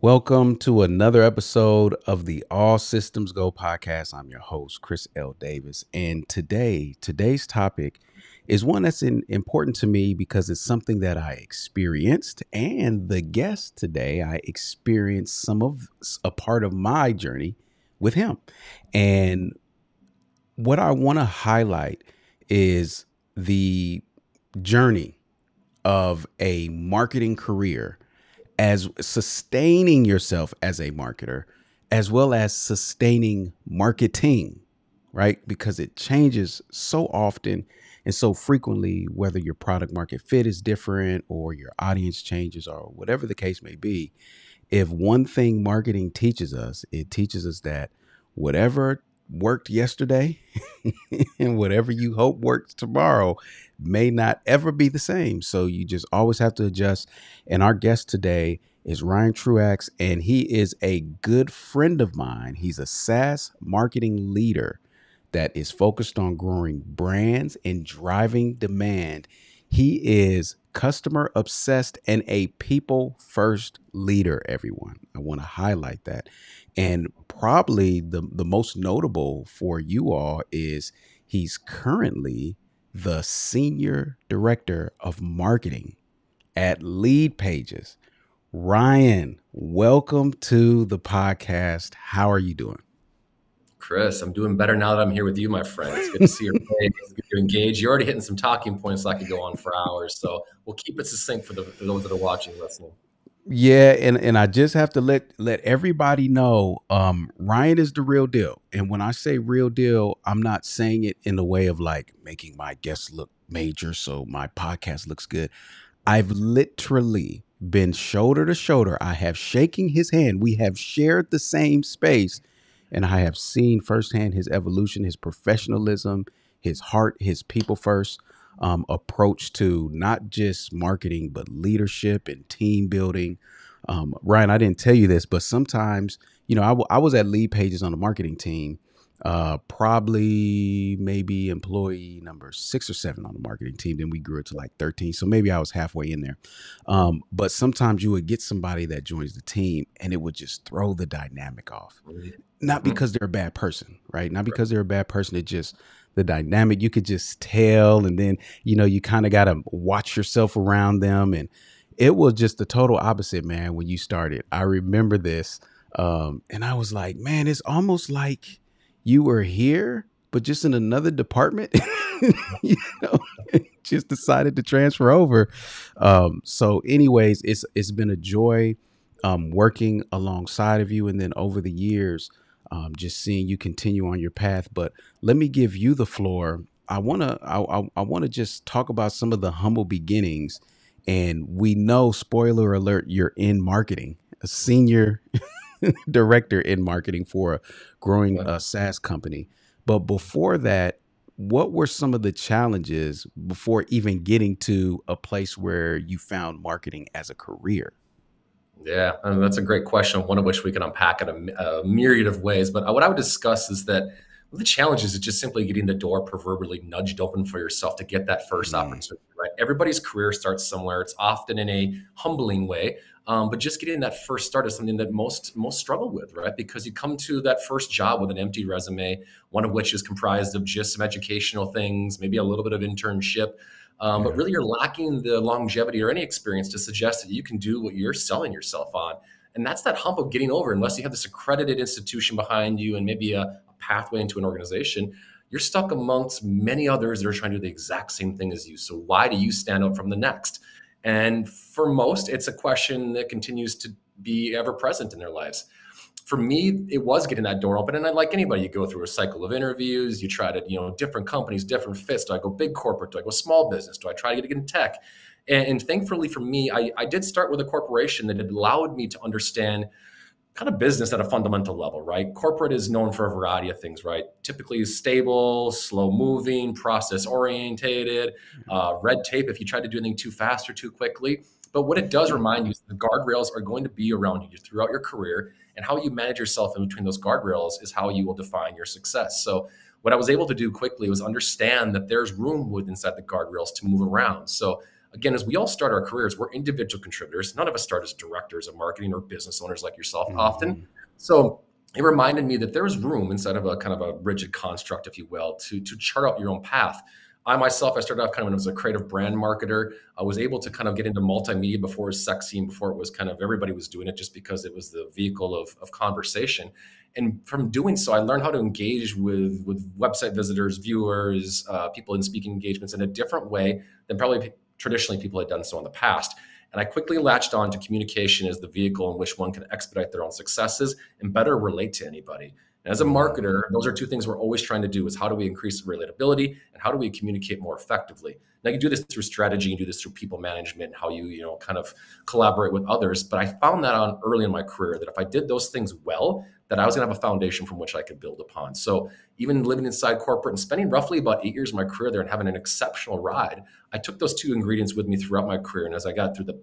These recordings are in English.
Welcome to another episode of the All Systems Go podcast. I'm your host, Chris L. Davis. And today's topic is one that's important to me because it's something that I experienced. And the guest today, I experienced a part of my journey with him. And what I want to highlight is the journey of a marketing career, as sustaining yourself as a marketer, as well as sustaining marketing, right? Because it changes so often and so frequently, whether your product market fit is different or your audience changes or whatever the case may be. If one thing marketing teaches us, it teaches us that whatever worked yesterday and whatever you hope works tomorrow may not ever be the same. So you just always have to adjust. And our guest today is Ryan Truax, and he is a good friend of mine. He's a SaaS marketing leader that is focused on growing brands and driving demand. He is customer obsessed and a people first leader, everyone. I want to highlight that. And probably the most notable for you all is he's currently the senior director of marketing at LeadPages. Ryan, welcome to the podcast. How are you doing? Chris, I'm doing better now that I'm here with you, my friend. It's good to see your face. It's good to engage. You're already hitting some talking points so I could go on for hours. So we'll keep it succinct for those that are watching and listening. Yeah, and I just have to let everybody know, Ryan is the real deal. And when I say real deal, I'm not saying it in the way of like making my guests look major so my podcast looks good. I've literally been shoulder to shoulder. I have shaking his hand. We have shared the same space, and I have seen firsthand his evolution, his professionalism, his heart, his people first approach to not just marketing, but leadership and team building. Ryan, I didn't tell you this, but sometimes, I was at LeadPages on the marketing team, probably maybe employee number 6 or 7 on the marketing team. Then we grew it to like 13. So maybe I was halfway in there. But sometimes you would get somebody that joins the team and it would just throw the dynamic off. Not because they're a bad person, right? Not because they're a bad person. It just the dynamic, you could just tell. And then, you kind of got to watch yourself around them. And it was just the total opposite, man, when you started. I remember this. And I was like, man, it's almost like you were here, but just in another department, just decided to transfer over. So anyways, it's been a joy working alongside of you. And then over the years, just seeing you continue on your path. But let me give you the floor. I wanna just talk about some of the humble beginnings. And we know, spoiler alert, you're in marketing, a senior director in marketing for a growing SaaS company. But before that, what were some of the challenges before even getting to a place where you found marketing as a career? Yeah, and that's a great question, one of which we can unpack in a myriad of ways. But what I would discuss is that the challenge is just simply getting the door proverbially nudged open for yourself to get that first opportunity, right? Everybody's career starts somewhere. It's often in a humbling way, but just getting that first start is something that most struggle with, right? Because you come to that first job with an empty resume, one of which is comprised of just some educational things, maybe a little bit of internship. But really, you're lacking the longevity or any experience to suggest that you can do what you're selling yourself on. And that's that hump of getting over. Unless you have this accredited institution behind you and maybe a pathway into an organization, you're stuck amongst many others that are trying to do the exact same thing as you. So why do you stand out from the next? And for most, it's a question that continues to be ever present in their lives. For me, it was getting that door open. And like anybody, you go through a cycle of interviews. You try to, different companies, different fits. Do I go big corporate? Do I go small business? Do I try to get in tech? And thankfully for me, I did start with a corporation that had allowed me to understand kind of business at a fundamental level, right? Corporate is known for a variety of things, right? Typically stable, slow moving, process orientated, red tape if you try to do anything too fast or too quickly. But what it does remind you is the guardrails are going to be around you throughout your career, and how you manage yourself in between those guardrails is how you will define your success. So what I was able to do quickly was understand that there's room within inside the guardrails to move around. So again, as we all start our careers, we're individual contributors. None of us start as directors of marketing or business owners like yourself often. Mhm. So it reminded me that there's room inside of a kind of a rigid construct, if you will, to chart out your own path. I myself, I started off kind of as a creative brand marketer. I was able to kind of get into multimedia before it was sexy and before it was kind of everybody was doing it just because it was the vehicle of conversation. And from doing so, I learned how to engage with website visitors, viewers, people in speaking engagements in a different way than probably traditionally people had done so in the past. And I quickly latched on to communication as the vehicle in which one can expedite their own successes and better relate to anybody. And as a marketer, Mhm. those are two things we're always trying to do: is how do we increase relatability and how do we communicate more effectively? Now you do this through strategy, you do this through people management, how you kind of collaborate with others. But I found that on early in my career that if I did those things well, that I was gonna have a foundation from which I could build upon. So even living inside corporate and spending roughly about 8 years of my career there and having an exceptional ride, I took those two ingredients with me throughout my career. And as I got through the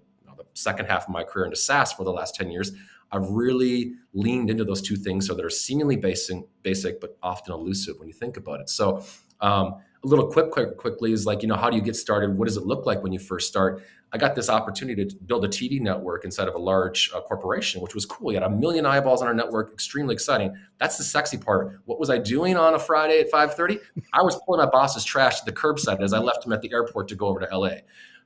second half of my career into SaaS for the last 10 years, I've really leaned into those two things so that are seemingly basic, but often elusive when you think about it. So a little quickly is like, how do you get started? What does it look like when you first start? I got this opportunity to build a TV network inside of a large corporation, which was cool. You had 1 million eyeballs on our network, extremely exciting. That's the sexy part. What was I doing on a Friday at 5:30? I was pulling my boss's trash to the curbside as I left him at the airport to go over to LA.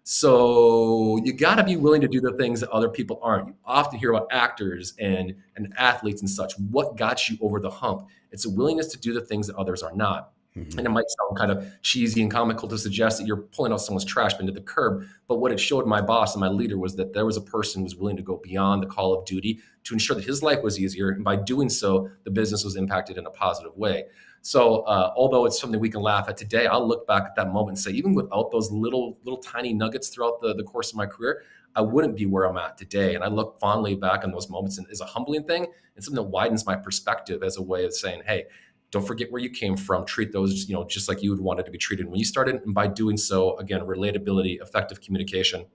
So you got to be willing to do the things that other people aren't. You often hear about actors and athletes and such. What got you over the hump? It's a willingness to do the things that others are not. And it Mhm. might sound kind of cheesy and comical to suggest that you're pulling out someone's trash bin to the curb. But what it showed my boss and my leader was that there was a person who was willing to go beyond the call of duty to ensure that his life was easier. And by doing so, the business was impacted in a positive way. So although it's something we can laugh at today, I'll look back at that moment and say, even without those little tiny nuggets throughout the course of my career, I wouldn't be where I'm at today. And I look fondly back on those moments and as a humbling thing and something that widens my perspective as a way of saying, hey, don't forget where you came from. Treat those, just like you would want it to be treated when you started. And by doing so, again, relatability, effective communication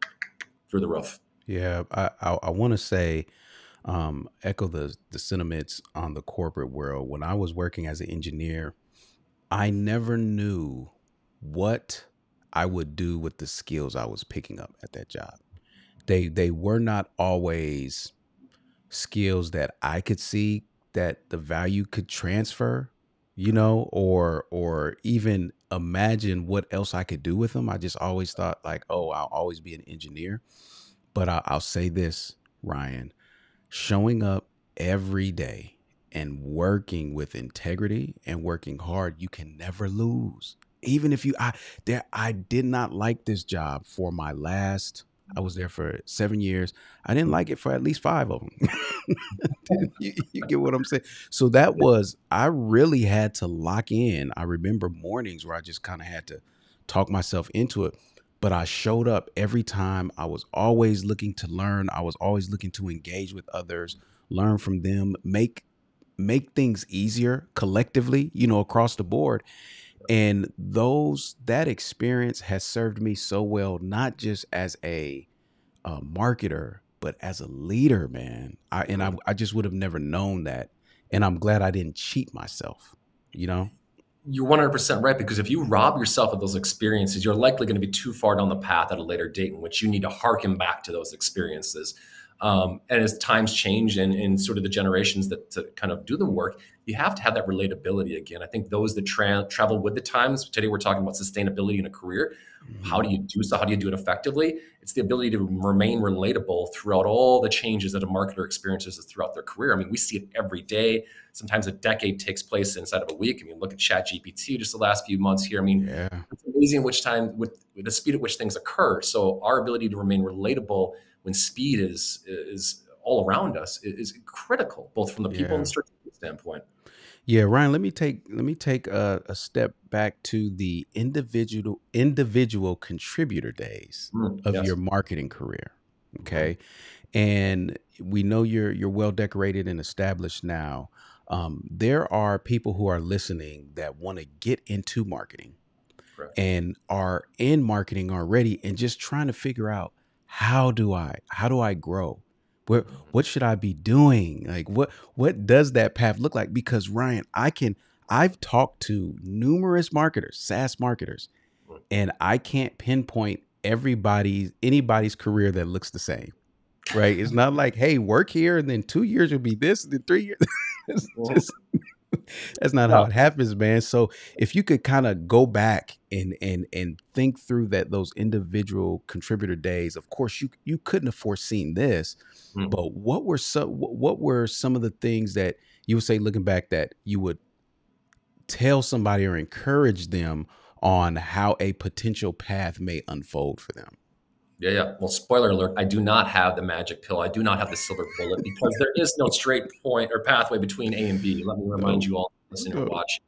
through the roof. Yeah, I want to say, echo the sentiments on the corporate world. When I was working as an engineer, I never knew what I would do with the skills I was picking up at that job. They were not always skills that I could see that the value could transfer, or even imagine what else I could do with them. I just always thought like, oh, I'll always be an engineer. But I'll say this, Ryan, showing up every day and working with integrity and working hard, you can never lose. Even if I did not like this job for my last, I was there for 7 years. I didn't like it for at least 5 of them. You get what I'm saying? So I really had to lock in. I remember mornings where I just kind of had to talk myself into it. But I showed up every time. I was always looking to learn. I was always looking to engage with others, learn from them, make things easier collectively, across the board. And that experience has served me so well, not just as a marketer, but as a leader, man. I just would have never known that. And I'm glad I didn't cheat myself, you know? You're 100% right, because if you rob yourself of those experiences, you're likely going to be too far down the path at a later date in which you need to harken back to those experiences. And as times change and sort of the generations that to kind of do the work, you have to have that relatability again. I think those that travel with the times, today we're talking about sustainability in a career. How Mhm. do you do so? How do you do it effectively? It's the ability to remain relatable throughout all the changes that a marketer experiences throughout their career. I mean, we see it every day. Sometimes a decade takes place inside of a week. I mean, look at ChatGPT just the last few months here. I mean, Yeah. it's amazing which time with the speed at which things occur. So our ability to remain relatable when speed is all around us is critical, both from the people and Yeah. strategic standpoint. Yeah, Ryan, let me take a step back to the individual contributor days of your Yes. marketing career. Mhm. Okay. And we know you're well decorated and established now. There are people who are listening that want to get into marketing Correct. and are in marketing already and just trying to figure out how do I grow? Mhm. What should I be doing? Like what does that path look like? Because Ryan, I've talked to numerous marketers, SaaS marketers, Mhm. and I can't pinpoint anybody's career that looks the same, right? It's not like, hey, work here and then 2 years will be this, and then 3 years. It's Mhm. just that's not how No. it happens, man. So if you could kind of go back and think through those individual contributor days, of course you couldn't have foreseen this, Mm. but what were some of the things that you would say looking back that you would tell somebody or encourage them on how a potential path may unfold for them? Yeah, yeah. Well, spoiler alert, I do not have the magic pill. I do not have the silver bullet because there is no straight point or pathway between A and B. Let me remind No, you all, listen or no. watch.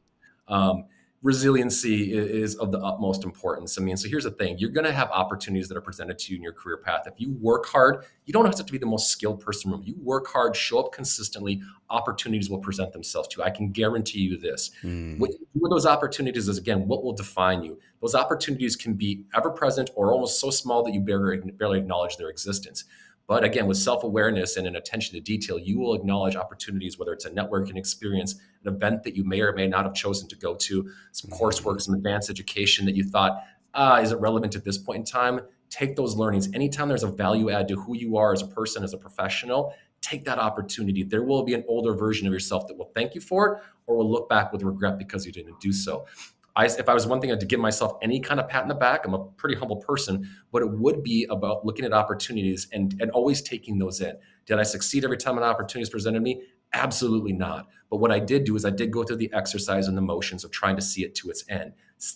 Um, Resiliency is of the utmost importance. I mean, so here's the thing: you're going to have opportunities that are presented to you in your career path. If you work hard, you don't have to be the most skilled person in the room. You work hard, show up consistently, opportunities will present themselves to you. I can guarantee you this. What Mm, you do with those opportunities is, again, what will define you. Those opportunities can be ever present or almost so small that you barely acknowledge their existence. But again, with self awareness and an attention to detail, you will acknowledge opportunities, whether it's a networking experience, an event that you may or may not have chosen to go to, some coursework, mhm, some advanced education that you thought, is it relevant at this point in time? Take those learnings. Anytime there's a value add to who you are as a person, as a professional, take that opportunity. There will be an older version of yourself that will thank you for it or will look back with regret because you didn't do so. If I was one thing I had to give myself any kind of pat in the back, I'm a pretty humble person, but it would be about looking at opportunities and always taking those in. Did I succeed every time an opportunity is presented to me? Absolutely not. But what I did do is I did go through the exercise and the motions of trying to see it to its end,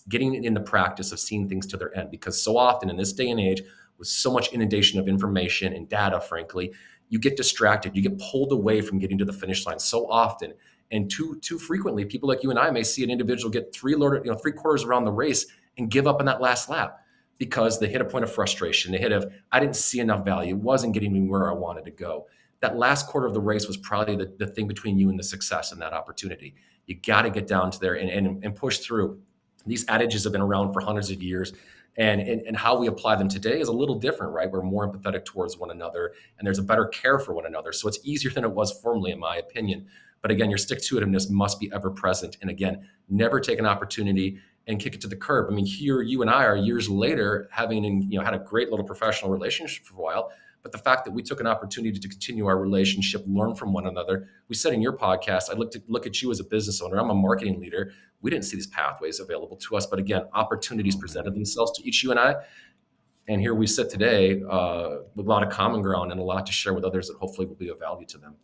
getting in the practice of seeing things to their end. Because so often in this day and age, with so much inundation of information and data, frankly, you get distracted, you get pulled away from getting to the finish line so often. And too frequently, people like you and I may see an individual get three quarters around the race and give up on that last lap because they hit a point of frustration. They hit I didn't see enough value. It wasn't getting me where I wanted to go. That last quarter of the race was probably the thing between you and the success and that opportunity. You got to get down to there and push through. These adages have been around for hundreds of years. And how we apply them today is a little different, right? We're more empathetic towards one another and there's a better care for one another. So it's easier than it was formerly, in my opinion. But again, your stick-to-itiveness must be ever present. And again, never take an opportunity and kick it to the curb. I mean, here you and I are years later having had a great little professional relationship for a while. But the fact that we took an opportunity to continue our relationship, learn from one another. We said in your podcast, I look at you as a business owner. I'm a marketing leader. We didn't see these pathways available to us. But again, opportunities oh presented man. themselves to each you and I. And here we sit today with a lot of common ground and a lot to share with others that hopefully will be of value to them.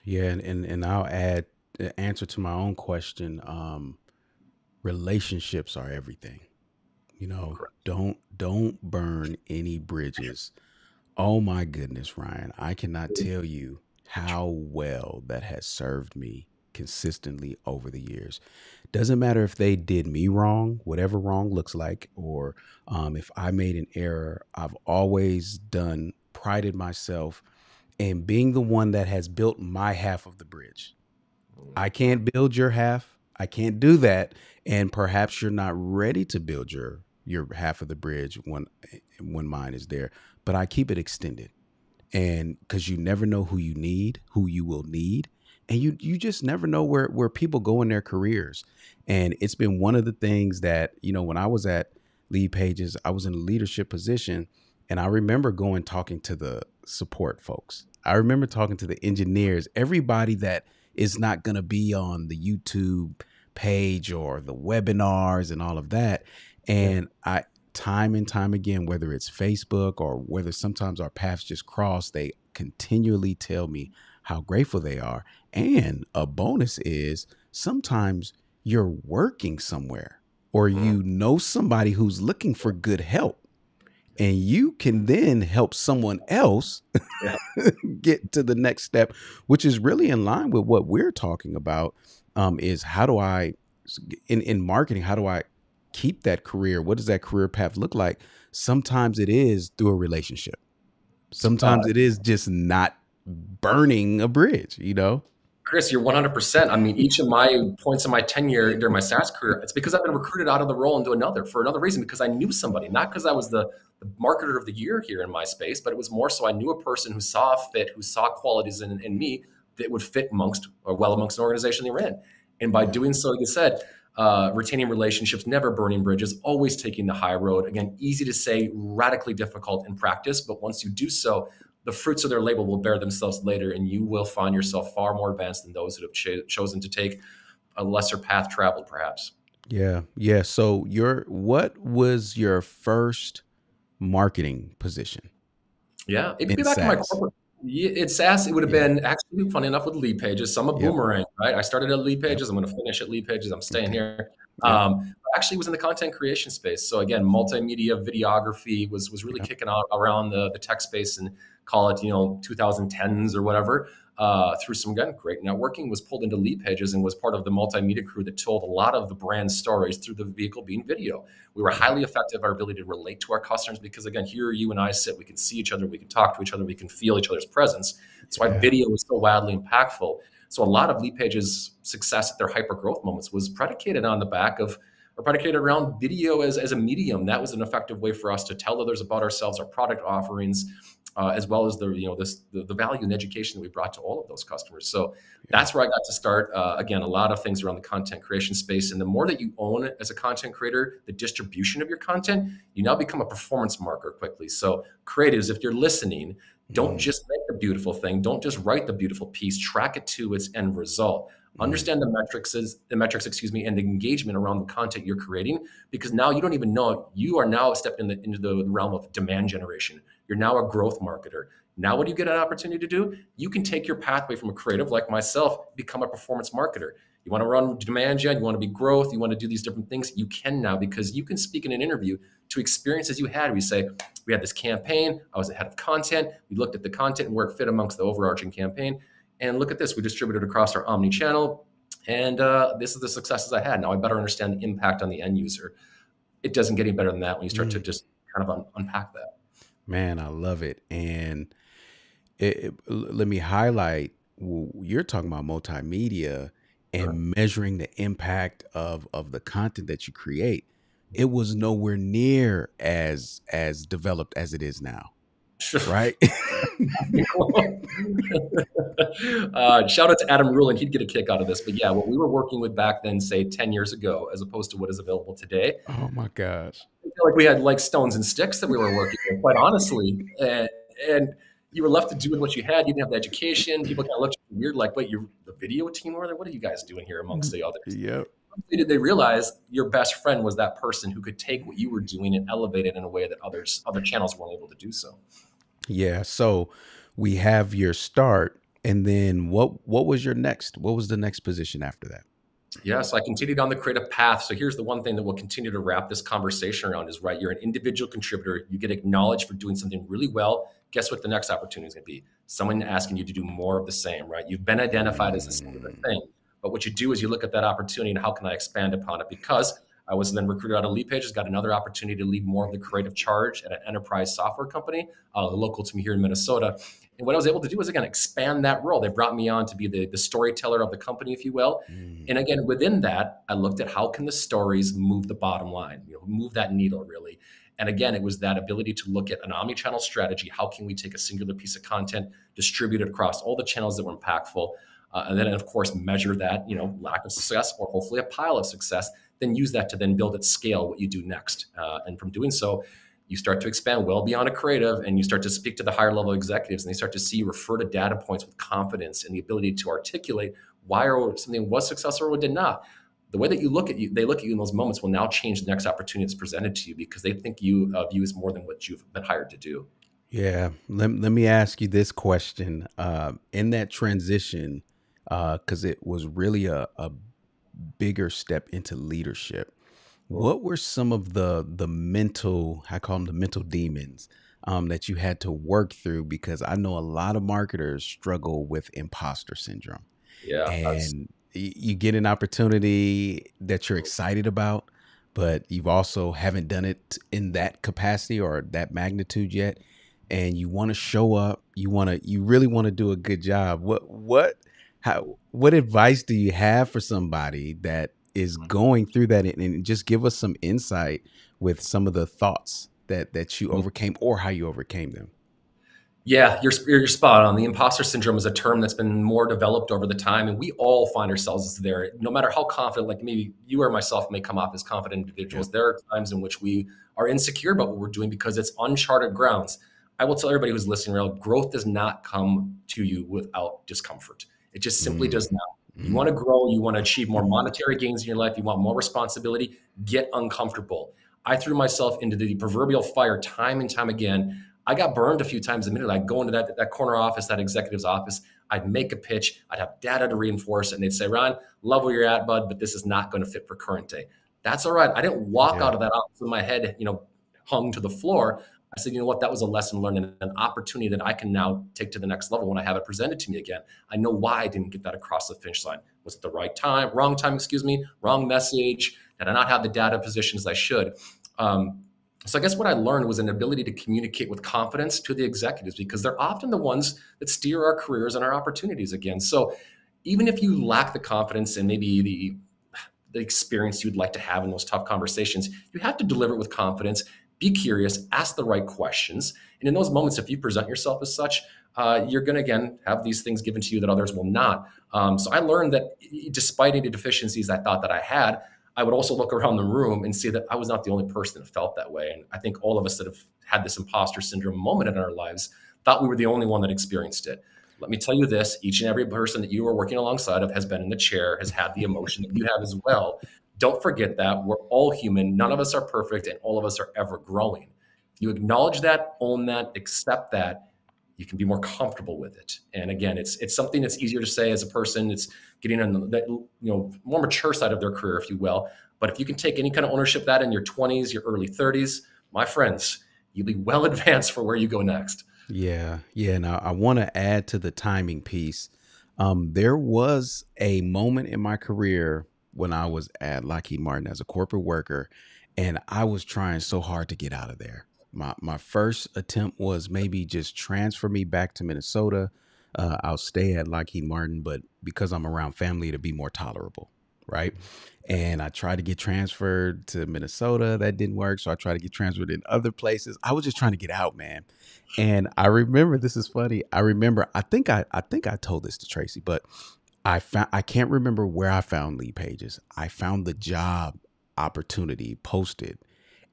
Yeah, and I'll add the answer to my own question. Relationships are everything. Correct. Don't burn any bridges. Oh my goodness, Ryan, I cannot tell you how well that has served me consistently over the years. Doesn't matter if they did me wrong, whatever wrong looks like, or if I made an error. I've always prided myself in being the one that has built my half of the bridge. I can't build your half. I can't do that. And perhaps you're not ready to build your half of the bridge when mine is there. But I keep it extended. And because you never know who you will need. And you just never know where people go in their careers. And it's been one of the things that, when I was at LeadPages, I was in a leadership position. And I remember talking to the support folks. I remember talking to the engineers, everybody that is not going to be on the YouTube page or the webinars and all of that. Yeah. And time and time again, whether it's Facebook or whether sometimes our paths just cross, they continually tell me how grateful they are. And a bonus is sometimes you're working somewhere or Mhm. you know somebody who's looking for good help and you can then help someone else Yeah. get to the next step, which is really in line with what we're talking about. Is how do I, in marketing, how do I keep that career? What does that career path look like? Sometimes it is through a relationship. Uh, Sometimes it is just not burning a bridge. Chris, you're 100%. I mean, each of my points in my tenure during my SaaS career, it's because I've been recruited out of the role into another for another reason, because I knew somebody, not because I was the marketer of the year here in my space, but it was more so I knew a person who saw a fit, who saw qualities in me that would fit amongst or well amongst an organization they were in. And by Yeah. doing so, like you said, retaining relationships, never burning bridges, always taking the high road. Again, easy to say, radically difficult in practice, but once you do so, the fruits of their labor will bear themselves later, and you will find yourself far more advanced than those that have chosen to take a lesser path traveled, perhaps. Yeah. Yeah. So what was your first marketing position Yeah, it could in be back in my SaaS? corporate. Yeah, it's SaaS. It would have Yeah. been actually funny enough with LeadPages. So I'm a Yep. boomerang, right? I started at Yep. LeadPages. I'm going to finish at LeadPages. I'm staying Okay. here. Yep. But actually, was in the content creation space. So again, multimedia videography was really Yep. kicking out around the tech space, and call it 2010s or whatever. Through some, again, great networking, was pulled into LeadPages and was part of the multimedia crew that told a lot of the brand stories through the vehicle being video. We were Yeah. highly effective at our ability to relate to our customers because, again, here you and I sit, we can see each other, we can talk to each other, we can feel each other's presence. That's why Yeah. video was so wildly impactful. So a lot of LeadPages' success at their hyper growth moments was predicated on the back of, or predicated around video as a medium. That was an effective way for us to tell others about ourselves, our product offerings, as well as the value and education that we brought to all of those customers. So Yeah. that's where I got to start. Again, a lot of things around the content creation space. And the more that you own it as a content creator, the distribution of your content, you now become a performance marker quickly. So creatives, if you're listening, don't Mm. just make the beautiful thing. Don't just write the beautiful piece. Track it to its end result. Mm. Understand the metrics, and the engagement around the content you're creating, because now you don't even know you are now stepping into the realm of demand generation. You're now a growth marketer. Now, what do you get an opportunity to do? You can take your pathway from a creative like myself, become a performance marketer. You want to run demand gen, you want to be growth, you want to do these different things. You can now, because you can speak in an interview to experiences you had. We say, we had this campaign, I was ahead of content. We looked at the content and where it fit amongst the overarching campaign. And look at this, we distributed across our omni-channel. And this is the successes I had. Now I better understand the impact on the end user. It doesn't get any better than that when you start to Mm. just kind of unpack that. Man, I love it. And let me highlight, you're talking about multimedia Sure. and measuring the impact of the content that you create. It was nowhere near as developed as it is now, Sure. right? Shout out to Adam Rulin. He'd get a kick out of this. But yeah, what we were working with back then, say 10 years ago, as opposed to what is available today, Oh my gosh. I feel like we had like stones and sticks that we were working with, quite honestly. And you were left to do with what you had. You didn't have the education. People kind of looked at you weird, like, wait, you're the video team over there? What are you guys doing here amongst the others? Yep. Did they realize your best friend was that person who could take what you were doing and elevate it in a way that other channels weren't able to do so? Yeah. So we have your start, and then what was your next? What was the next position after that? Yeah, so I continued on the creative path. So here's the one thing that we'll continue to wrap this conversation around is, right, you're an individual contributor. You get acknowledged for doing something really well. Guess what the next opportunity is going to be? Someone asking you to do more of the same, right? You've been identified as a singular Mm. thing. But what you do is you look at that opportunity and how can I expand upon it? Because I was then recruited out of LeadPages, got another opportunity to lead more of the creative charge at an enterprise software company, local to me here in Minnesota. And what I was able to do is, again, expand that role. They brought me on to be the storyteller of the company, if you will. Mm. And again, within that, I looked at how can the stories move the bottom line, move that needle really. And again, it was that ability to look at an omni-channel strategy. How can we take a singular piece of content, distribute it across all the channels that were impactful, and then, of course, measure that, lack of success or hopefully a pile of success, then use that to then build at scale what you do next. And from doing so, you start to expand well beyond a creative, and you start to speak to the higher level executives, and they start to see you refer to data points with confidence and the ability to articulate why or something was successful or did not. The way that they look at you in those moments will now change the next opportunity that's presented to you, because they think of you as more than what you've been hired to do. Yeah. Let me ask you this question. In that transition, because it was really a bigger step into leadership. Cool. What were some of the mental, I call them the mental demons, that you had to work through? Because I know a lot of marketers struggle with imposter syndrome, Yeah, that's and you get an opportunity that you're excited about, but you've also haven't done it in that capacity or that magnitude yet, and you want to show up. You really want to do a good job. What advice do you have for somebody that is going through that, and just give us some insight with some of the thoughts that you overcame or how you overcame them? Yeah, you're spot on. The imposter syndrome is a term that's been more developed over the time, and we all find ourselves there. No matter how confident, like maybe you or myself may come off as confident Yeah. individuals, there are times in which we are insecure about what we're doing because it's uncharted grounds. I will tell everybody who's listening, real growth does not come to you without discomfort. It just simply Mm, does not. You want mm, to grow, you want to achieve more monetary gains in your life, you want more responsibility, get uncomfortable. I threw myself into the proverbial fire time and time again. I got burned a few times a minute. I'd go into that corner office, that executive's office. I'd make a pitch. I'd have data to reinforce it. And they'd say, Ron, love where you're at, bud, but this is not going to fit for current day. That's all right. I didn't walk yeah. out of that office with my head, hung to the floor. I said, you know what? That was a lesson learned and an opportunity that I can now take to the next level when I have it presented to me again. I know why I didn't get that across the finish line. Was it the right time? Wrong time, excuse me, wrong message? Did I not have the data positions I should? So I guess what I learned was an ability to communicate with confidence to the executives because they're often the ones that steer our careers and our opportunities again. So even if you lack the confidence and maybe the experience you'd like to have in those tough conversations, you have to deliver it with confidence. Be curious, ask the right questions. And in those moments, if you present yourself as such, you're going to, again, have these things given to you that others will not. So I learned that despite any deficiencies I thought that I had, I would also look around the room and see that I was not the only person that felt that way. And I think all of us that have had this imposter syndrome moment in our lives thought we were the only one that experienced it. Let me tell you this, each and every person that you are working alongside of has been in the chair, has had the emotion that you have as well. Don't forget that we're all human. None of us are perfect and all of us are ever growing. If you acknowledge that, own that, accept that, you can be more comfortable with it. And again, it's something that's easier to say as a person that's getting on the more mature side of their career, if you will. But if you can take any kind of ownership of that in your 20s, your early 30s, my friends, you'll be well advanced for where you go next. Yeah, yeah. Now I want to add to the timing piece. There was a moment in my career when I was at Lockheed Martin as a corporate worker, and I was trying so hard to get out of there. My first attempt was maybe just transfer me back to Minnesota. I'll stay at Lockheed Martin, but because I'm around family, to be more tolerable, right? And I tried to get transferred to Minnesota. That didn't work. So I tried to get transferred in other places. I was just trying to get out, man. And I remember, this is funny. I remember, I think I told this to Tracy, but I can't remember where I found LeadPages. I found the job opportunity posted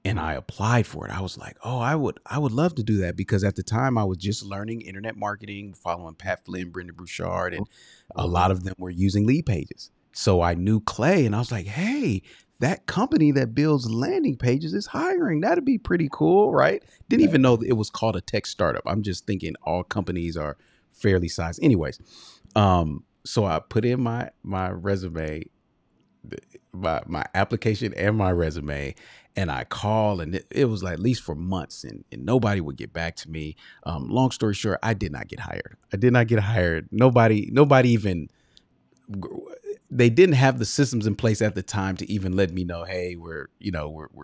and I applied for it. I was like, oh, I would love to do that because at the time I was just learning internet marketing, following Pat Flynn, Brendan Bouchard, and a Mhm. lot of them were using LeadPages. So I knew Clay and I was like, hey, that company that builds landing pages is hiring. That'd be pretty cool, right? Didn't Yeah. even know that it was called a tech startup. I'm just thinking all companies are fairly sized. Anyways, so I put in my resume, my application and my resume, and I called, and it was like at least for months, and nobody would get back to me. Long story short, I did not get hired. I did not get hired. Nobody even, they didn't have the systems in place at the time to even let me know, hey, we're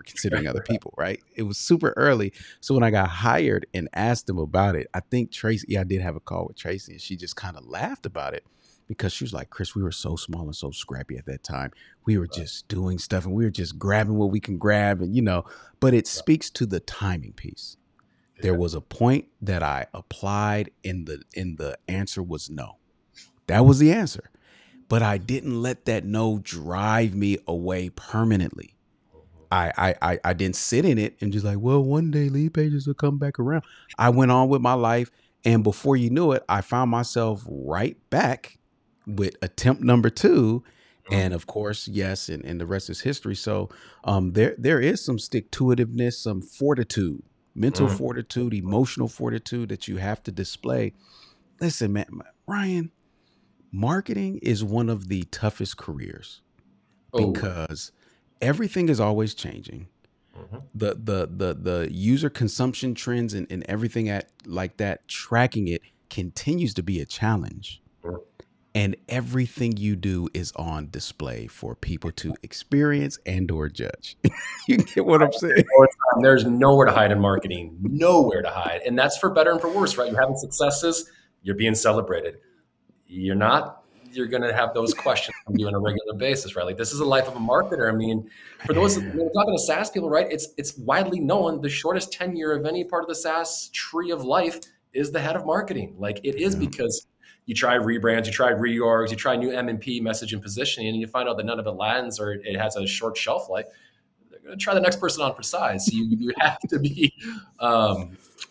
considering other people, right? It was super early. So when I got hired and asked them about it, I think Tracy, yeah, I did have a call with Tracy, and she just kind of laughed about it because she was like, Chris, we were so small and so scrappy at that time. We were just doing stuff and we were just grabbing what we can grab, and but it speaks to the timing piece. There Yeah. was a point that I applied and the answer was no. That was the answer. But I didn't let that no drive me away permanently. I didn't sit in it and just like, well, one day LeadPages will come back around. I went on with my life, and before you knew it, I found myself right back with attempt number two, Mhm. and of course, yes, and the rest is history. So, there is some stick to itiveness, some fortitude, mental Mhm. fortitude, emotional fortitude that you have to display. Listen, man, Ryan, marketing is one of the toughest careers Oh. because everything is always changing. Mhm. The user consumption trends and everything at like that, tracking it continues to be a challenge. Mhm. And everything you do is on display for people to experience and or judge. You get what I'm saying? All the time. There's nowhere to hide in marketing, nowhere to hide. And that's for better and for worse, right? You're having successes, you're being celebrated. You're not, you're going to have those questions from you on a regular basis, right? Like this is a life of a marketer. I mean, for those, when Man. we're talking to SaaS people, right? It's widely known the shortest tenure of any part of the SaaS tree of life is the head of marketing. Like it is Yeah. because you try rebrands, you try reorgs, you try new M&P message and positioning, and you find out that none of it lands or it has a short shelf life. They're going to try the next person on for size. So you have to be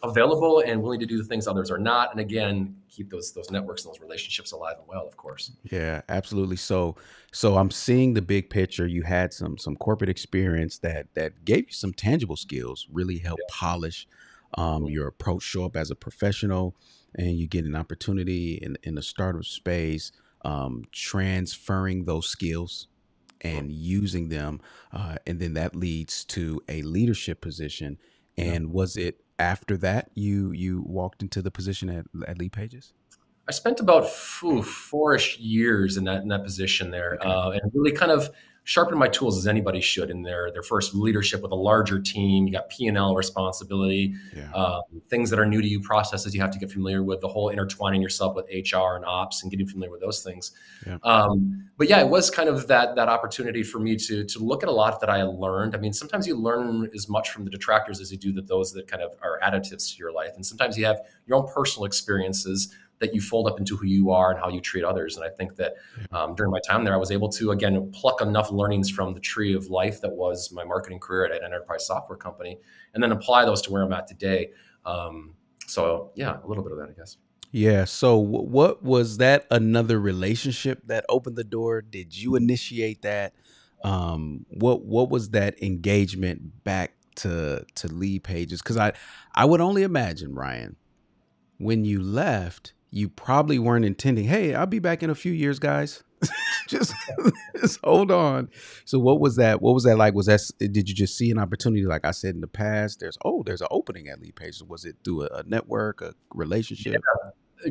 available and willing to do the things others are not. And again, keep those networks and those relationships alive and well, of course. Yeah, absolutely. So I'm seeing the big picture. You had some corporate experience that gave you some tangible skills, really helped polish Yeah. your approach, show up as a professional, and you get an opportunity in the startup space, transferring those skills Mhm. and using them, and then that leads to a leadership position. Yeah. And was it after that you walked into the position at LeadPages? I spent about 4-ish years in that position there, Okay. and really kind of sharpened my tools as anybody should in their first leadership with a larger team. You got P&L responsibility, Yeah. things that are new to you, processes you have to get familiar with, the whole intertwining yourself with HR and ops and getting familiar with those things. Yeah. But yeah, it was kind of that opportunity for me to look at a lot that I had learned. I mean, sometimes you learn as much from the detractors as you do those that kind of are additives to your life, and sometimes you have your own personal experiences that you fold up into who you are and how you treat others. And I think that during my time there, I was able to, again, pluck enough learnings from the tree of life that was my marketing career at an enterprise software company, and then apply those to where I'm at today. So yeah, a little bit of that, I guess. Yeah. So what was that another relationship that opened the door? Did you initiate that? What was that engagement back to LeadPages? Because I would only imagine, Ryan, when you left, you probably weren't intending, hey, I'll be back in a few years, guys. just, just hold on. So what was that? What was that like? Did you just see an opportunity? Like I said in the past, there's an opening at LeadPages. Was it through a network, a relationship?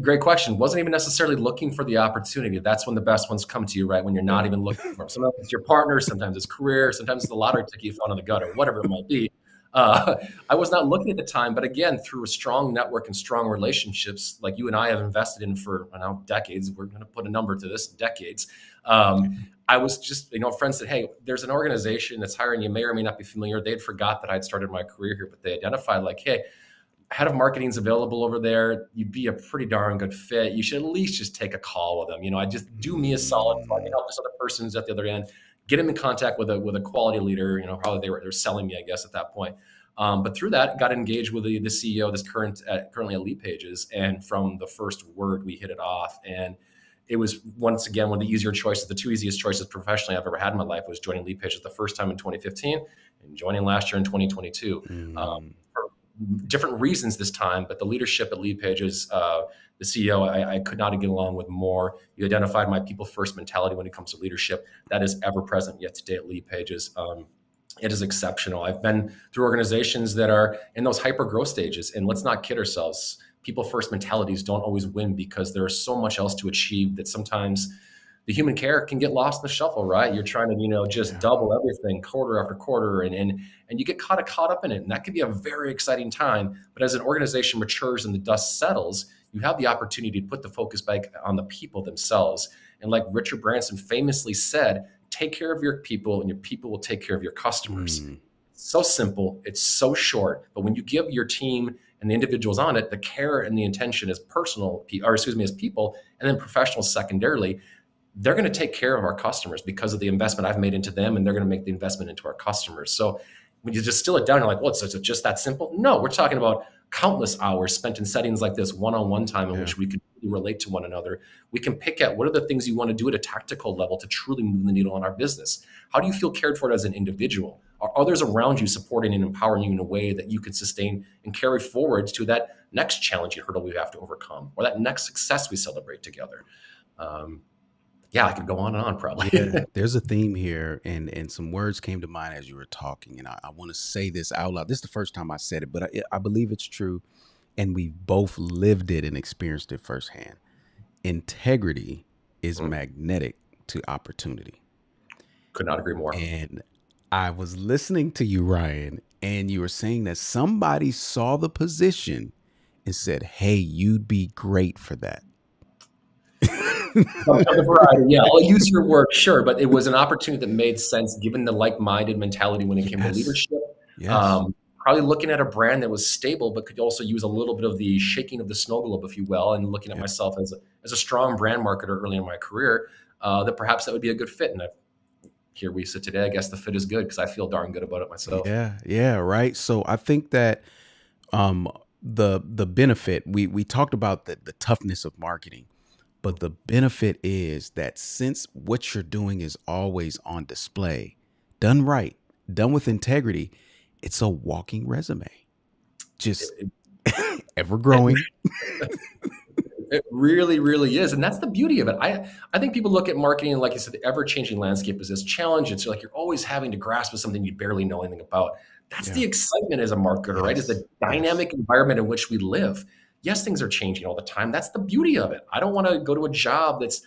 Great question. Wasn't even necessarily looking for the opportunity. That's when the best ones come to you, right? When you're not even looking for them. Sometimes it's your partner, sometimes it's career, sometimes it's the lottery ticket you found in the gutter, whatever it might be. I was not looking at the time, but again, through a strong network and strong relationships, like you and I have invested in for now decades, we're going to put a number to this, decades. I was just, friends said, hey, there's an organization that's hiring. You may or may not be familiar. They'd forgot that I'd started my career here, but they identified like, hey, head of marketing is available over there. You'd be a pretty darn good fit. You should at least just take a call with them. I just do me a solid. So I can help this other person who's at the other end, get them in contact with a quality leader. Probably they're selling me, I guess, at that point. But through that, got engaged with the CEO, this currently at LeadPages, and from the first word, we hit it off. And it was once again one of the easier choices. The two easiest choices professionally I've ever had in my life was joining LeadPages the first time in 2015 and joining last year in 2022. For different reasons this time, but the leadership at LeadPages, the CEO, I could not get along with more. You identified my people first mentality when it comes to leadership. That is ever present yet today at LeadPages. It is exceptional. I've been through organizations that are in those hyper growth stages, and let's not kid ourselves. People first mentalities don't always win because there's so much else to achieve that sometimes the human care can get lost in the shuffle, right? You're trying to, just double everything quarter after quarter, and you get caught up in it. And that can be a very exciting time. But as an organization matures and the dust settles, you have the opportunity to put the focus back on the people themselves. And like Richard Branson famously said, take care of your people and your people will take care of your customers. So simple. It's so short. But when you give your team and the individuals on it, the care and the intention as as people, and then professionals secondarily, they're going to take care of our customers because of the investment I've made into them, and they're going to make the investment into our customers. So when you just distill it down, you're like, well, is it just that simple? No, we're talking about countless hours spent in settings like this, one-on-one time in which we can relate to one another. We can pick at what are the things you want to do at a tactical level to truly move the needle on our business. How do you feel cared for as an individual? Are others around you supporting and empowering you in a way that you can sustain and carry forward to that next challenge and hurdle we have to overcome, or that next success we celebrate together? Yeah, I could go on and on probably. Yeah, there's a theme here, and some words came to mind as you were talking, and I want to say this out loud. This is the first time I said it, but I believe it's true, and we've both lived it and experienced it firsthand. Integrity is magnetic to opportunity. Could not agree more. And I was listening to you, Ryan, and you were saying that somebody saw the position and said, hey, you'd be great for that. Yeah, I'll use your word, sure, but it was an opportunity that made sense given the like-minded mentality when it came to leadership. Yes. probably looking at a brand that was stable, but could also use a little bit of the shaking of the snow globe, if you will, and looking at Yeah. myself as a strong brand marketer early in my career, that perhaps that would be a good fit. And here we sit today. I guess the fit is good because I feel darn good about it myself. Yeah. Yeah. Right. So I think that um, the benefit we talked about the toughness of marketing, but the benefit is that since what you're doing is always on display, done right, done with integrity, it's a walking resume, just It, ever it, growing. It really, really is. And that's the beauty of it. I think people look at marketing, and like you said, the ever-changing landscape is this challenge. It's like you're always having to grasp with something you barely know anything about. That's Yeah. the excitement as a marketer, right? Is Yes. the Yes. dynamic environment in which we live. Yes, things are changing all the time. That's the beauty of it. I don't want to go to a job that's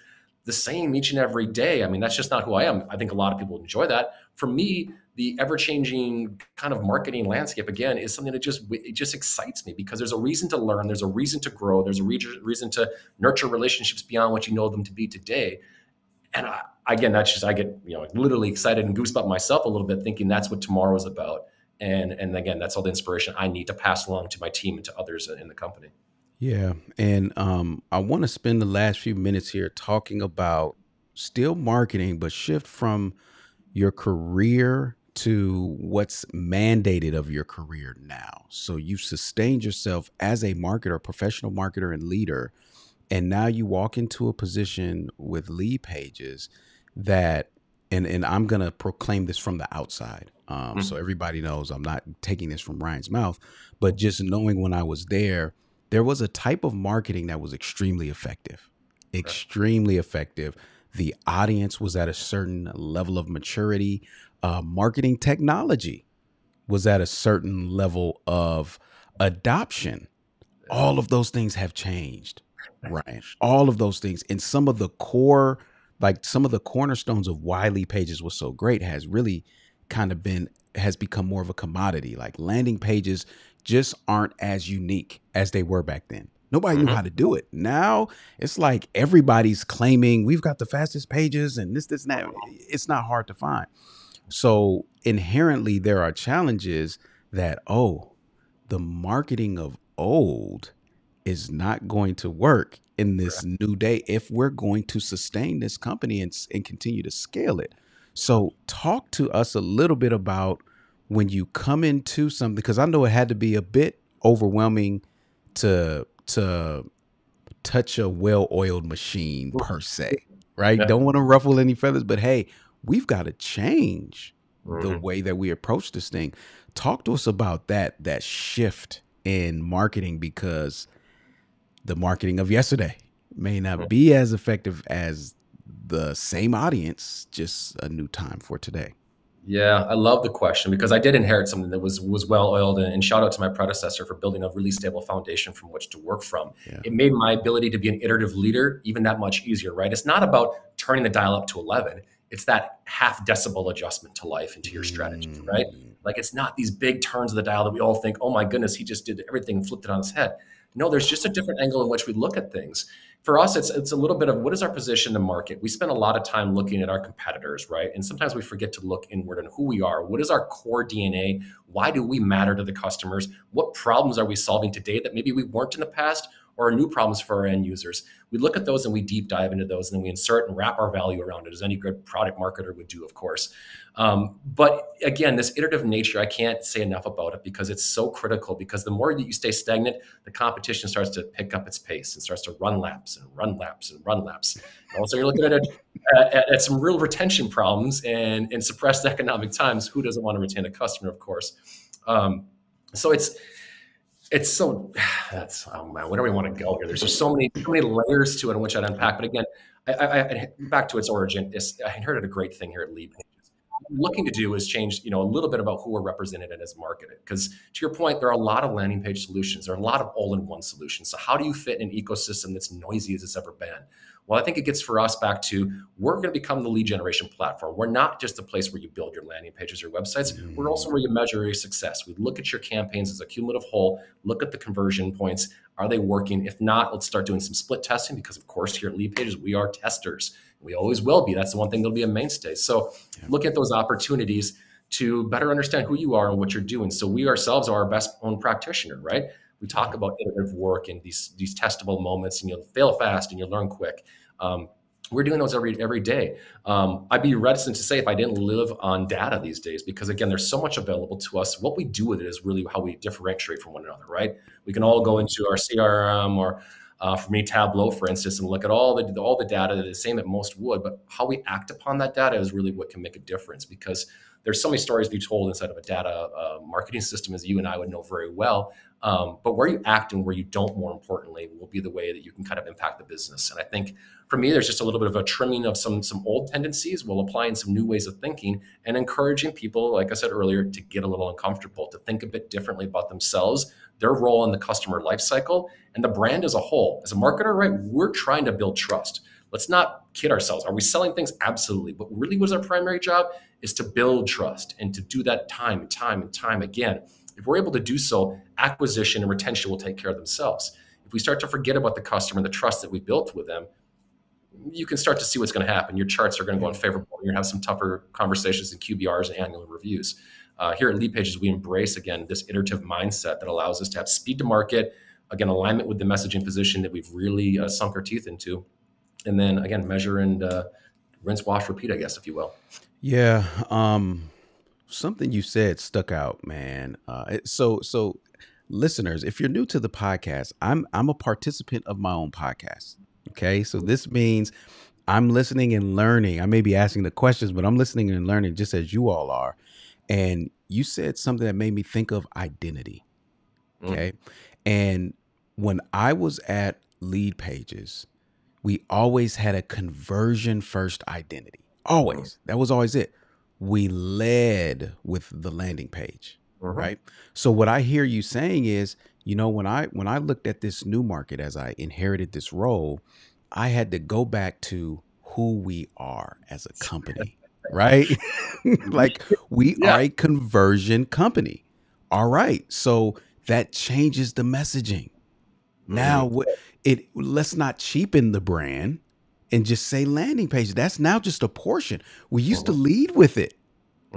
the same each and every day. I mean, that's just not who I am. I think a lot of people enjoy that. For me, the ever-changing kind of marketing landscape again is something that just excites me because there's a reason to learn, there's a reason to grow, there's a reason to nurture relationships beyond what you know them to be today. And again, that's just I get literally excited and goosebump myself a little bit thinking that's what tomorrow is about. And again, that's all the inspiration I need to pass along to my team and to others in the company. Yeah. And I want to spend the last few minutes here talking about still marketing, but shift from your career to what's mandated of your career now. So you've sustained yourself as a marketer, professional marketer and leader, and now you walk into a position with LeadPages that, and I'm gonna proclaim this from the outside, so Mm. everybody knows I'm not taking this from Ryan's mouth, but just knowing when I was there, there was a type of marketing that was extremely effective, Okay. extremely effective. The audience was at a certain level of maturity. Marketing technology was at a certain level of adoption. All of those things have changed, Ryan. All of those things. And some of the core, like some of the cornerstones of why LeadPages was so great has really kind of has become more of a commodity. Like landing pages just aren't as unique as they were back then. Nobody knew Mhm. how to do it. Now it's like everybody's claiming we've got the fastest pages and this, and that. It's not hard to find. So inherently, there are challenges that, oh, the marketing of old is not going to work in this new day if we're going to sustain this company and continue to scale it. So talk to us a little bit about when you come into something, because I know it had to be a bit overwhelming to touch a well-oiled machine per se, right? Yeah. Don't want to ruffle any feathers, but hey, we've got to change the Mhm. way that we approach this thing. Talk to us about that shift in marketing, because the marketing of yesterday may not be as effective as the same audience, just a new time for today. Yeah, I love the question because I did inherit something that was well oiled, and shout out to my predecessor for building a really stable foundation from which to work from. Yeah. It made my ability to be an iterative leader even that much easier, right? It's not about turning the dial up to 11. It's that half decibel adjustment to life and to your strategy, right? Mm, Like it's not these big turns of the dial that we all think, oh my goodness, he just did everything and flipped it on his head. No, there's just a different angle in which we look at things. For us, it's a little bit of what is our position in the market. We spend a lot of time looking at our competitors, right? And sometimes we forget to look inward and who we are. What is our core DNA? Why do we matter to the customers? What problems are we solving today that maybe we weren't in the past, or are new problems for our end users? We look at those and we deep dive into those, and then we insert and wrap our value around it, as any good product marketer would do, of course. But again, this iterative nature, I can't say enough about it because it's so critical. Because the more that you stay stagnant, the competition starts to pick up its pace and starts to run laps and run laps and run laps. And also, you're looking at some real retention problems and suppressed economic times. Who doesn't want to retain a customer, of course? So it's so that's oh man, where do we want to go here? There's just so many layers to it in which I'd unpack. But again, back to its origin. I inherited a great thing here at LeadPages. What we're looking to do is change, a little bit about who we're represented in as marketed. Because to your point, there are a lot of landing page solutions. There are a lot of all-in-one solutions. So how do you fit in an ecosystem that's noisy as it's ever been? Well, I think it gets for us back to we're going to become the lead generation platform. We're not just a place where you build your landing pages or websites. We're also where you measure your success. We look at your campaigns as a cumulative whole, look at the conversion points. Are they working? If not, let's start doing some split testing because, of course, here at LeadPages, we are testers. We always will be. That's the one thing that'll be a mainstay. So look at those opportunities, to better understand who you are and what you're doing. So we ourselves are our best own practitioner, right? We talk about iterative work and these testable moments, and you'll fail fast and you learn quick. We're doing those every day. I'd be reticent to say if I didn't live on data these days, because again, there's so much available to us. What we do with it is really how we differentiate from one another, right? We can all go into our CRM or for me, Tableau, for instance, and look at all the data the same that most would, but how we act upon that data is really what can make a difference, because there's so many stories to be told inside of a data marketing system, as you and I would know very well. But where you act and where you don't, more importantly, will be the way that you can kind of impact the business. And I think for me, there's just a little bit of a trimming of some old tendencies while applying some new ways of thinking and encouraging people, like I said earlier, to get a little uncomfortable, to think a bit differently about themselves, their role in the customer lifecycle, and the brand as a whole. As a marketer, right, we're trying to build trust. Let's not kid ourselves. Are we selling things? Absolutely. But really, what is our primary job? Is to build trust and to do that time and time and time again. If we're able to do so, acquisition and retention will take care of themselves. If we start to forget about the customer and the trust that we built with them, you can start to see what's going to happen. Your charts are going to go unfavorable. You're going to have some tougher conversations in QBRs and annual reviews. Here at LeadPages, we embrace, again, this iterative mindset that allows us to have speed to market, again, alignment with the messaging position that we've really sunk our teeth into, and then, again, measure and rinse, wash, repeat, I guess, if you will. Yeah. Something you said stuck out, man. So listeners, if you're new to the podcast, I'm a participant of my own podcast. Okay. So this means I'm listening and learning. I may be asking the questions, but I'm listening and learning just as you all are. And you said something that made me think of identity. Okay. And when I was at LeadPages, we always had a conversion first identity. Always. That was always it. We led with the landing page, right? So what I hear you saying is, you know, when I looked at this new market as I inherited this role, I had to go back to who we are as a company, right? Like we are a conversion company. All right. So that changes the messaging. Now let's not cheapen the brand and just say landing page. That's now just a portion. We used to lead with it.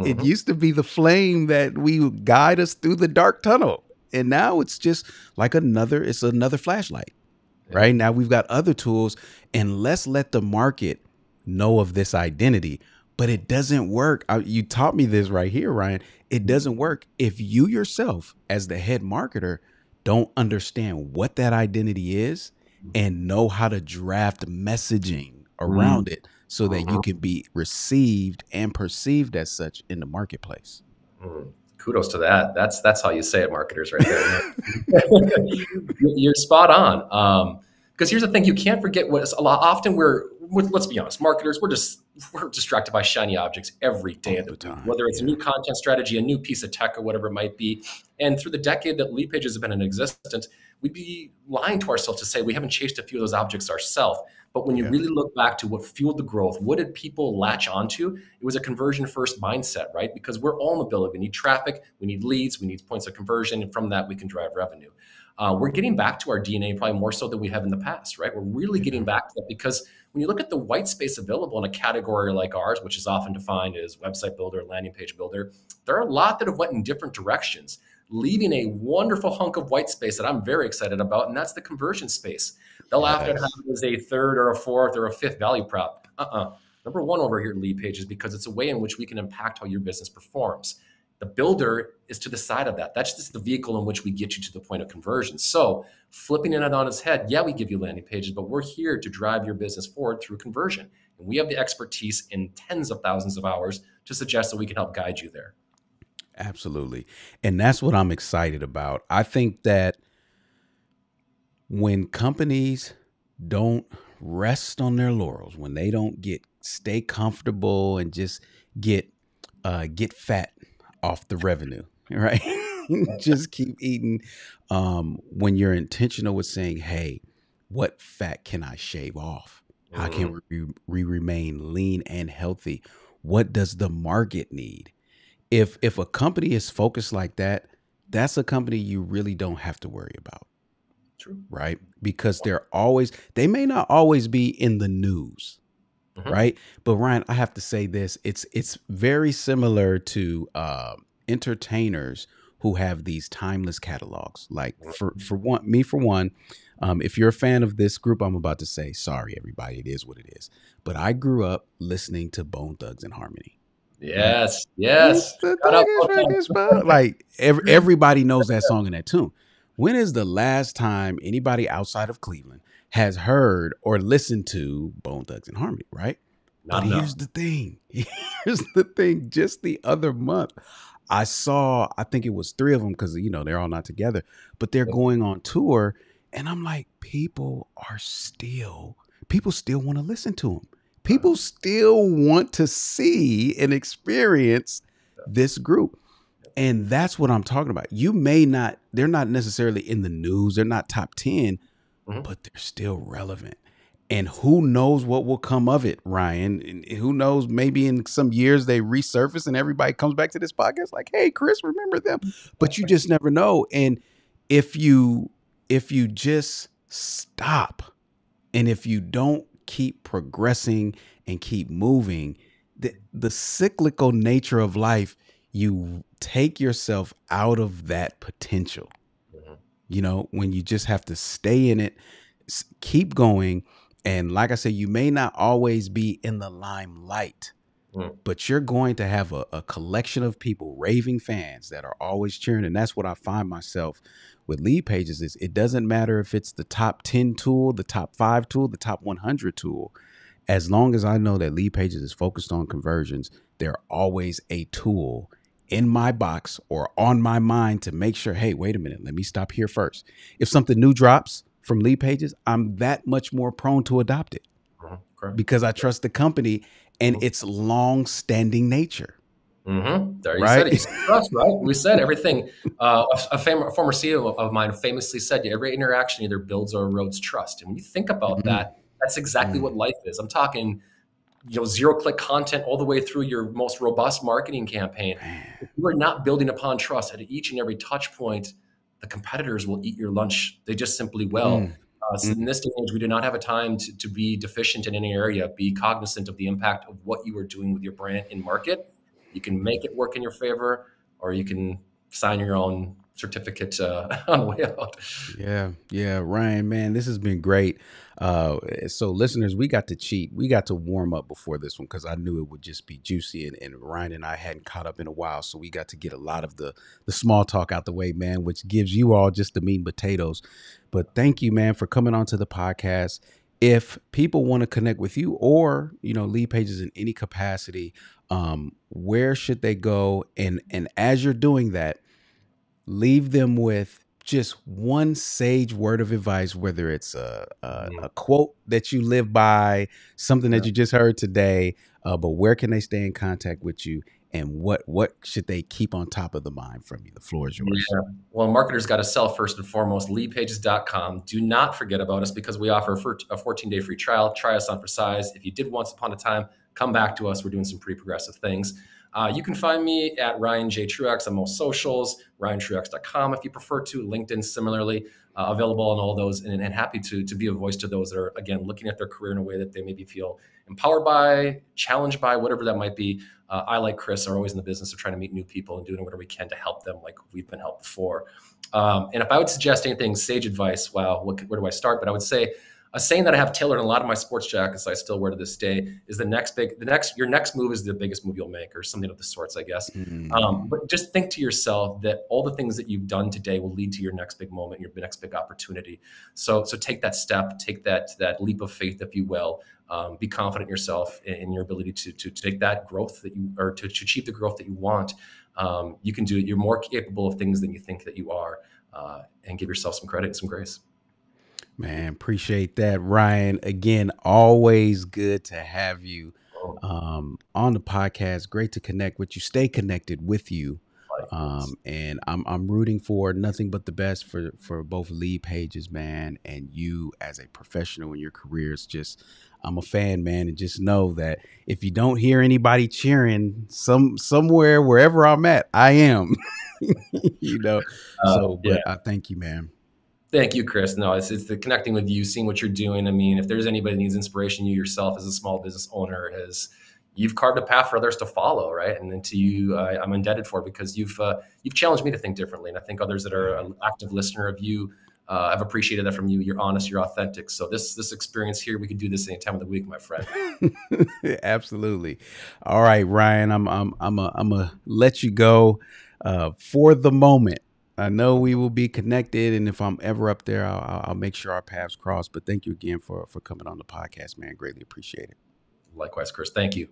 It used to be the flame that we guide us through the dark tunnel. And now it's just like another flashlight, right? Now we've got other tools, and let's let the market know of this identity. But it doesn't work. You taught me this right here, Ryan. It doesn't work if you yourself, as the head marketer, don't understand what that identity is and know how to draft messaging around it so that you can be received and perceived as such in the marketplace. Kudos to that. That's how you say it, marketers, right there. You're spot on. Because here's the thing, you can't forget what a lot. Often let's be honest, marketers, we're distracted by shiny objects every day of the time, whether it's a new content strategy, a new piece of tech, or whatever it might be. And through the decade that LeadPages has been in existence, we'd be lying to ourselves to say we haven't chased a few of those objects ourselves. But when you really look back to what fueled the growth, what did people latch onto? It was a conversion first mindset, right? Because we're all mobility. We need traffic, we need leads, we need points of conversion, and from that we can drive revenue. We're getting back to our DNA probably more so than we have in the past, right? We're really getting back to that, because when you look at the white space available in a category like ours, which is often defined as website builder, landing page builder, there are a lot that have went in different directions, leaving a wonderful hunk of white space that I'm very excited about, and that's the conversion space. They'll often have it as a third or a fourth or a fifth value prop. Number one over here at LeadPages, because it's a way in which we can impact how your business performs. The builder is to the side of that. That's just the vehicle in which we get you to the point of conversion. So flipping it on its head, yeah, we give you landing pages, but we're here to drive your business forward through conversion. And we have the expertise in tens of thousands of hours to suggest that we can help guide you there. Absolutely. And that's what I'm excited about. I think that when companies don't rest on their laurels, when they don't stay comfortable and just get fat off the revenue, right? Just keep eating. When you're intentional with saying, hey, what fat can I shave off? How can we remain lean and healthy? What does the market need? If a company is focused like that, that's a company you really don't have to worry about. True. Right? Because they may not always be in the news, Mm-hmm. right? But Ryan, I have to say this: it's very similar to entertainers who have these timeless catalogs. Like for one, if you're a fan of this group, I'm about to say, sorry, everybody, it is what it is. But I grew up listening to Bone Thugs and Harmony, right? Yes, It's yes. the Shout out thuggish Motown. ruggish bug. Like everybody knows that song and that tune. When is the last time anybody outside of Cleveland has heard or listened to Bone Thugs and Harmony, right? But Not enough. here's the thing. Here's the thing. Just the other month, I think it was three of them because, they're all not together, but they're going on tour. And I'm like, people still want to listen to them. People still want to see and experience this group. And that's what I'm talking about. They're not necessarily in the news, they're not top 10, Mm-hmm. but they're still relevant. And who knows what will come of it, Ryan? And who knows, maybe in some years they resurface and everybody comes back to this podcast like, hey, Chris, remember them? But you just never know. And if you just stop and if you don't keep progressing and keep moving, the cyclical nature of life, you take yourself out of that potential. Mm-hmm. When you just have to stay in it, keep going. And like I said, you may not always be in the limelight, Mm-hmm. but you're going to have a collection of people, raving fans that are always cheering. And that's what I find myself with LeadPages is it doesn't matter if it's the top 10 tool, the top 5 tool, the top 100 tool. As long as I know that LeadPages is focused on conversions, they're always a tool in my box or on my mind to make sure, hey, wait a minute, let me stop here first. If something new drops from LeadPages, I'm that much more prone to adopt it Correct. because I trust the company and its long-standing nature. Mm-hmm. There you said it. Right? You said trust, right? We said everything. A former CEO of mine famously said, every interaction either builds or erodes trust. And when you think about Mm, that, that's exactly mm, what life is. I'm talking, zero-click content all the way through your most robust marketing campaign. man. If you are not building upon trust at each and every touch point, the competitors will eat your lunch. They just simply will. Mm, So in mm. this day and age, we do not have a time to be deficient in any area. Be cognizant of the impact of what you are doing with your brand in market. You can make it work in your favor, or you can sign your own certificate on the way out. Yeah, Ryan, man, this has been great. So listeners, we got to cheat. We got to warm up before this one because I knew it would just be juicy, and Ryan and I hadn't caught up in a while, so we got to get a lot of the small talk out the way, man, which gives you all just the meat and potatoes. But thank you, man, for coming on to the podcast. If people want to connect with you or LeadPages in any capacity, where should they go? And as you're doing that, leave them with just one sage word of advice, whether it's a quote that you live by, something that you just heard today, but where can they stay in contact with you, and what should they keep on top of the mind from you? The floor is yours. Yeah. Well, marketers got to sell first and foremost. Leadpages.com. Do not forget about us because we offer a 14-day free trial. Try us on for size. If you did once upon a time, come back to us. We're doing some pretty progressive things. You can find me at Ryan J. Truax on most socials, ryantruax.com if you prefer to. LinkedIn, similarly, available on all those, and happy to be a voice to those that are, again, looking at their career in a way that they maybe feel empowered by, challenged by, whatever that might be. I, like Chris, are always in the business of trying to meet new people and doing whatever we can to help them like we've been helped before. And if I would suggest anything, sage advice, wow, where do I start? But I would say a saying that I have tailored in a lot of my sports jackets I still wear to this day is your next move is the biggest move you'll make, or something of the sorts, I guess. But just think to yourself that all the things that you've done today will lead to your next big moment, your next big opportunity. So take that step, take that leap of faith, if you will. Be confident in yourself in your ability to take that growth that you, or to achieve the growth that you want. You can do it. You're more capable of things than you think that you are, and give yourself some credit and some grace. Man, appreciate that, Ryan. Again, always good to have you on the podcast. Great to connect with you. Stay connected with you. And I'm rooting for nothing but the best for both LeadPages, man, and you as a professional in your career. It's just, I'm a fan, man, and just know that if you don't hear anybody cheering somewhere, wherever I'm at, I am. But I thank you, man. Thank you, Chris. No, it's the connecting with you, seeing what you're doing. I mean, if there's anybody that needs inspiration, you yourself as a small business owner you've carved a path for others to follow, right? And then to you, I'm indebted for, because you've challenged me to think differently, and I think others that are an active listener of you have appreciated that from you. You're honest, you're authentic. So this experience here, we could do this any time of the week, my friend. Absolutely. All right, Ryan, I'm a let you go for the moment. I know we will be connected, and if I'm ever up there, I'll make sure our paths cross. But thank you again for coming on the podcast, man. Greatly appreciate it. Likewise, Chris. Thank you.